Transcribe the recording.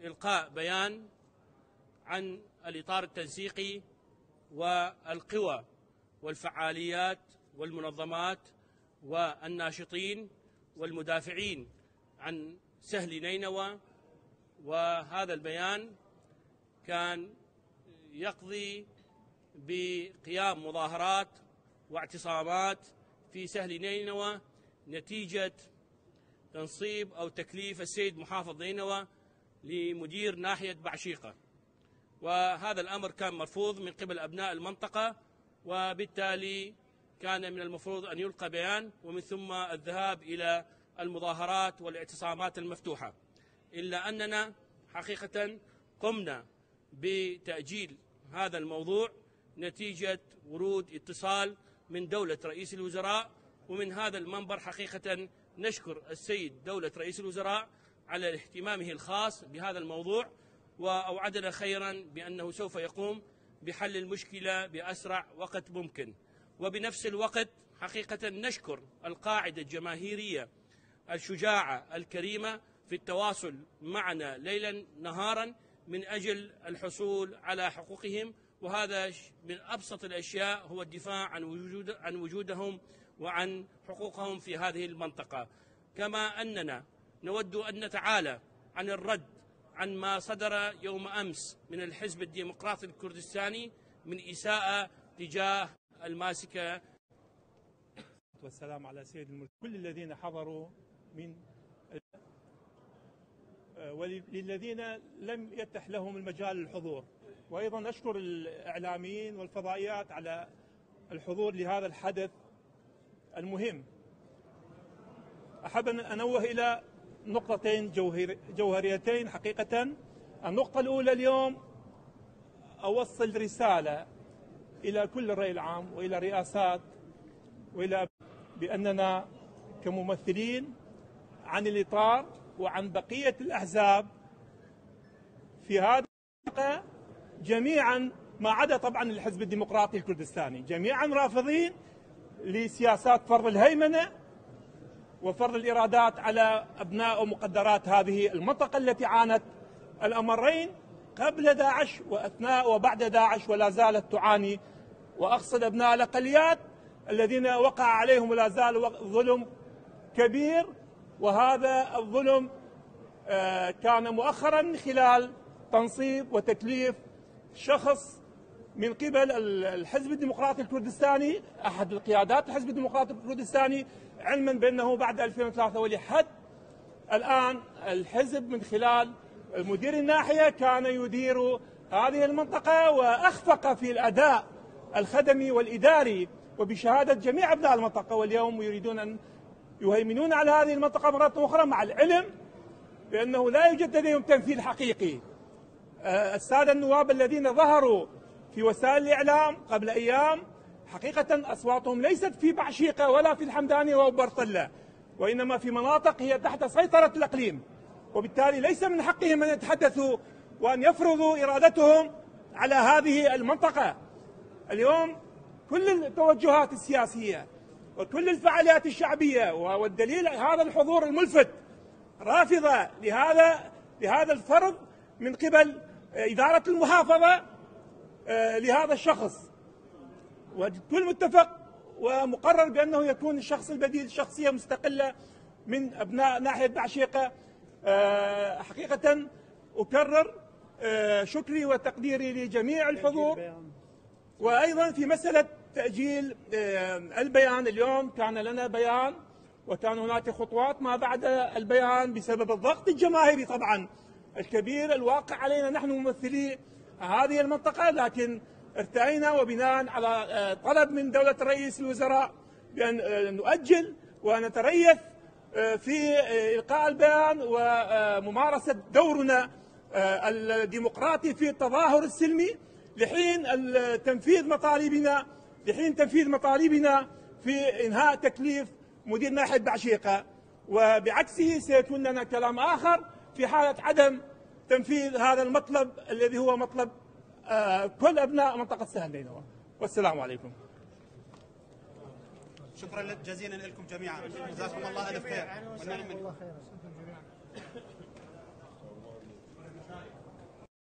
إلقاء بيان عن الإطار التنسيقي والقوى والفعاليات والمنظمات والناشطين والمدافعين عن سهل نينوى. وهذا البيان كان يقضي بقيام مظاهرات واعتصامات في سهل نينوى نتيجة تنصيب أو تكليف السيد محافظ نينوى لمدير ناحية بعشيقة، وهذا الأمر كان مرفوض من قبل أبناء المنطقة، وبالتالي كان من المفروض أن يلقى بيان ومن ثم الذهاب إلى المظاهرات والاعتصامات المفتوحة، إلا أننا حقيقة قمنا بتأجيل هذا الموضوع نتيجة ورود اتصال من دولة رئيس الوزراء. ومن هذا المنبر حقيقة نشكر السيد دولة رئيس الوزراء على اهتمامه الخاص بهذا الموضوع، وأوعدنا خيرا بأنه سوف يقوم بحل المشكلة بأسرع وقت ممكن. وبنفس الوقت حقيقة نشكر القاعدة الجماهيرية الشجاعة الكريمة في التواصل معنا ليلا نهارا من أجل الحصول على حقوقهم، وهذا من أبسط الأشياء هو الدفاع عن وجودهم وعن حقوقهم في هذه المنطقة. كما أننا نود أن نتعالى عن الرد عن ما صدر يوم أمس من الحزب الديمقراطي الكردستاني من إساءة تجاه الماسكة. والسلام على سيد الملك كل الذين حضروا من وللذين لم يتح لهم المجال للحضور، وأيضا أشكر الإعلاميين والفضائيات على الحضور لهذا الحدث المهم. أحب أن أنوه إلى نقطتين جوهريتين حقيقة. النقطة الأولى، اليوم أوصل رسالة إلى كل الرأي العام وإلى الرئاسات وإلى بأننا كممثلين عن الإطار وعن بقية الأحزاب في هذه المنطقة جميعا ما عدا طبعا الحزب الديمقراطي الكردستاني، جميعا رافضين لسياسات فرض الهيمنة وفرض الإيرادات على أبناء ومقدرات هذه المنطقة التي عانت الأمرين قبل داعش وأثناء وبعد داعش ولا زالت تعاني، وأقصد أبناء الأقليات الذين وقع عليهم ولا زال ظلم كبير. وهذا الظلم كان مؤخرا من خلال تنصيب وتكليف شخص من قبل الحزب الديمقراطي الكردستاني، أحد القيادات الحزب الديمقراطي الكردستاني، علما بأنه بعد 2003 ولحد الآن الحزب من خلال مدير الناحية كان يدير هذه المنطقة وأخفق في الأداء الخدمي والإداري وبشهادة جميع أبناء المنطقة، واليوم يريدون أن يهيمنون على هذه المنطقة مرة أخرى مع العلم بأنه لا يوجد لديهم تمثيل حقيقي. السادة النواب الذين ظهروا في وسائل الإعلام قبل أيام حقيقة أصواتهم ليست في بعشيقة ولا في الحمداني وبرطلة، وإنما في مناطق هي تحت سيطرة الإقليم، وبالتالي ليس من حقهم أن يتحدثوا وأن يفرضوا إرادتهم على هذه المنطقة. اليوم كل التوجهات السياسية وكل الفعاليات الشعبية، والدليل هذا الحضور الملفت، رافضة لهذا الفرض من قبل إدارة المحافظة لهذا الشخص، والكل متفق ومقرر بأنه يكون الشخص البديل شخصية مستقلة من أبناء ناحية بعشيقة. حقيقة أكرر شكري وتقديري لجميع الحضور. وأيضا في مسألة تأجيل البيان، اليوم كان لنا بيان وكان هناك خطوات ما بعد البيان بسبب الضغط الجماهيري طبعا الكبير الواقع علينا نحن ممثلي هذه المنطقة، لكن ارتأينا وبناء على طلب من دولة رئيس الوزراء بأن نؤجل ونتريث في إلقاء البيان وممارسة دورنا الديمقراطي في التظاهر السلمي لحين تنفيذ مطالبنا في إنهاء تكليف مدير ناحية بعشيقة، وبعكسه سيكون لنا كلام آخر في حالة عدم تنفيذ هذا المطلب الذي هو مطلب كل أبناء منطقة سهل نينوى. والسلام عليكم. شكرا جزيلا لكم جميعا، جزاكم الله ألف خير.